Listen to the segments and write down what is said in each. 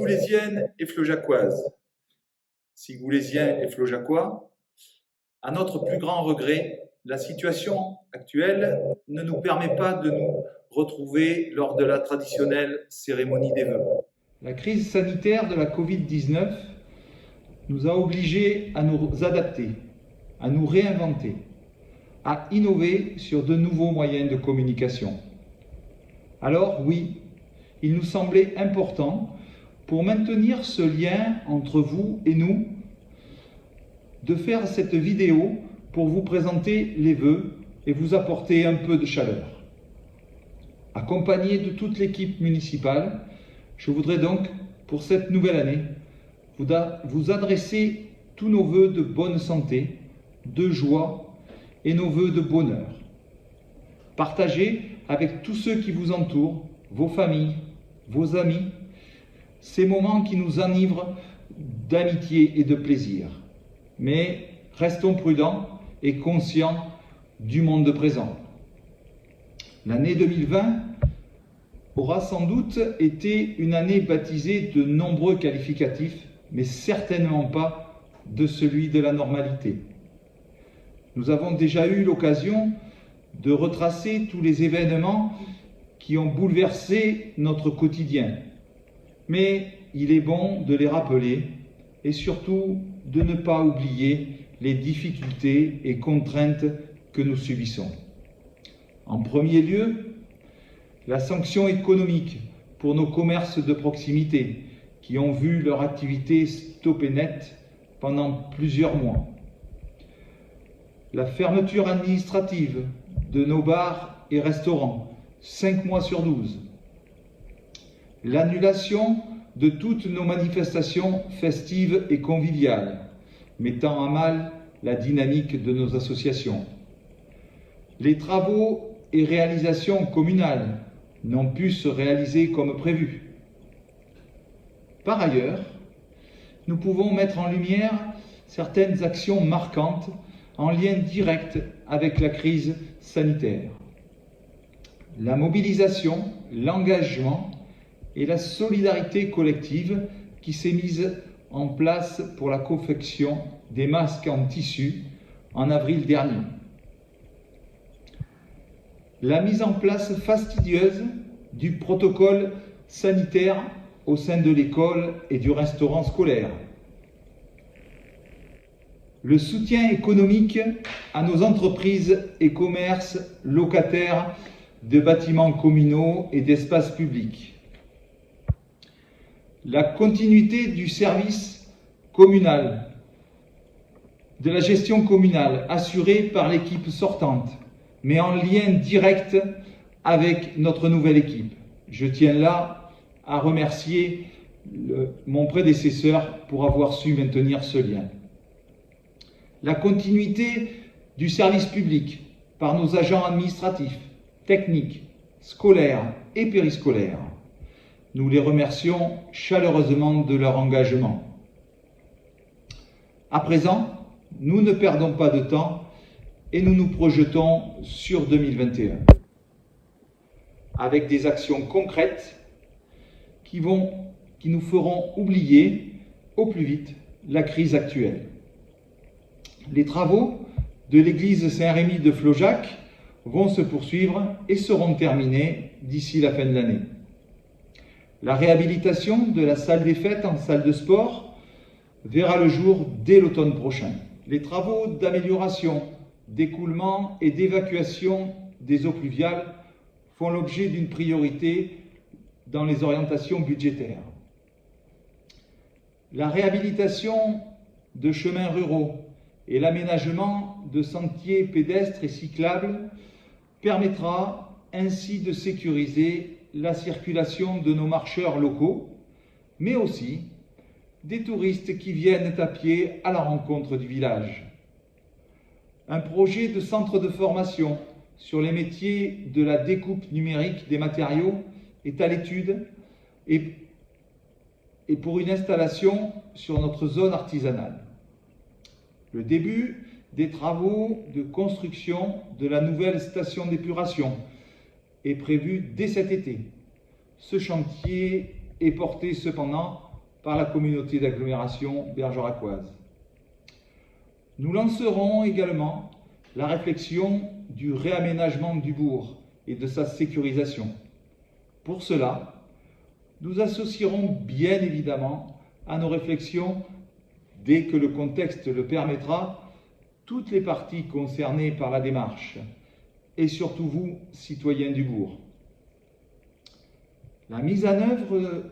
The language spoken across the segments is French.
Sigoulésiennes et Fleujacoises, Sigoulésiens et Fleujacois, à notre plus grand regret, la situation actuelle ne nous permet pas de nous retrouver lors de la traditionnelle cérémonie des vœux. La crise sanitaire de la Covid-19 nous a obligés à nous adapter, à nous réinventer, à innover sur de nouveaux moyens de communication. Alors oui, il nous semblait important, pour maintenir ce lien entre vous et nous, de faire cette vidéo pour vous présenter les vœux et vous apporter un peu de chaleur. Accompagné de toute l'équipe municipale, je voudrais donc, pour cette nouvelle année, vous adresser tous nos vœux de bonne santé, de joie et nos vœux de bonheur. Partagez avec tous ceux qui vous entourent, vos familles, vos amis, ces moments qui nous enivrent d'amitié et de plaisir. Mais restons prudents et conscients du monde présent. L'année 2020 aura sans doute été une année baptisée de nombreux qualificatifs, mais certainement pas de celui de la normalité. Nous avons déjà eu l'occasion de retracer tous les événements qui ont bouleversé notre quotidien. Mais il est bon de les rappeler et surtout de ne pas oublier les difficultés et contraintes que nous subissons. En premier lieu, la sanction économique pour nos commerces de proximité qui ont vu leur activité stoppée net pendant plusieurs mois. La fermeture administrative de nos bars et restaurants, 5 mois sur 12. L'annulation de toutes nos manifestations festives et conviviales, mettant à mal la dynamique de nos associations. Les travaux et réalisations communales n'ont pu se réaliser comme prévu. Par ailleurs, nous pouvons mettre en lumière certaines actions marquantes en lien direct avec la crise sanitaire. La mobilisation, l'engagement et la solidarité collective qui s'est mise en place pour la confection des masques en tissu en avril dernier. La mise en place fastidieuse du protocole sanitaire au sein de l'école et du restaurant scolaire. Le soutien économique à nos entreprises et commerces locataires de bâtiments communaux et d'espaces publics. La continuité du service communal, de la gestion communale assurée par l'équipe sortante, mais en lien direct avec notre nouvelle équipe. Je tiens là à remercier mon prédécesseur pour avoir su maintenir ce lien. La continuité du service public par nos agents administratifs, techniques, scolaires et périscolaires. Nous les remercions chaleureusement de leur engagement. À présent, nous ne perdons pas de temps et nous nous projetons sur 2021 avec des actions concrètes qui nous feront oublier au plus vite la crise actuelle. Les travaux de l'église Saint-Rémy de Flaujac vont se poursuivre et seront terminés d'ici la fin de l'année. La réhabilitation de la salle des fêtes en salle de sport verra le jour dès l'automne prochain. Les travaux d'amélioration, d'écoulement et d'évacuation des eaux pluviales font l'objet d'une priorité dans les orientations budgétaires. La réhabilitation de chemins ruraux et l'aménagement de sentiers pédestres et cyclables permettra ainsi de sécuriser la circulation de nos marcheurs locaux, mais aussi des touristes qui viennent à pied à la rencontre du village. Un projet de centre de formation sur les métiers de la découpe numérique des matériaux est à l'étude et pour une installation sur notre zone artisanale. Le début des travaux de construction de la nouvelle station d'épuration est prévu dès cet été. Ce chantier est porté cependant par la communauté d'agglomération bergeracoise. Nous lancerons également la réflexion du réaménagement du bourg et de sa sécurisation. Pour cela, nous associerons bien évidemment à nos réflexions, dès que le contexte le permettra, toutes les parties concernées par la démarche, et surtout vous, citoyens du bourg. La mise en œuvre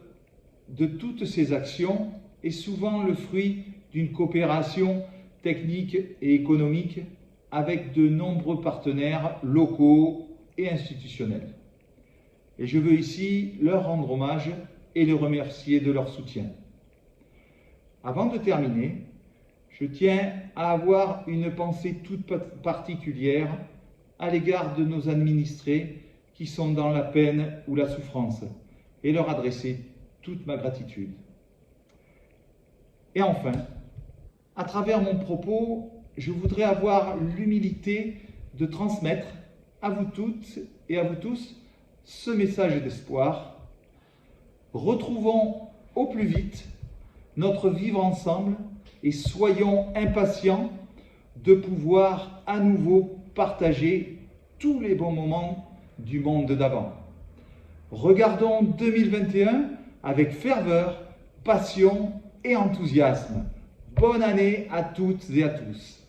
de toutes ces actions est souvent le fruit d'une coopération technique et économique avec de nombreux partenaires locaux et institutionnels. Et je veux ici leur rendre hommage et les remercier de leur soutien. Avant de terminer, je tiens à avoir une pensée toute particulière à l'égard de nos administrés qui sont dans la peine ou la souffrance et leur adresser toute ma gratitude. Et enfin, à travers mon propos, je voudrais avoir l'humilité de transmettre à vous toutes et à vous tous ce message d'espoir. Retrouvons au plus vite notre vivre ensemble et soyons impatients de pouvoir à nouveau partager tous les bons moments du monde d'avant. Regardons 2021 avec ferveur, passion et enthousiasme. Bonne année à toutes et à tous.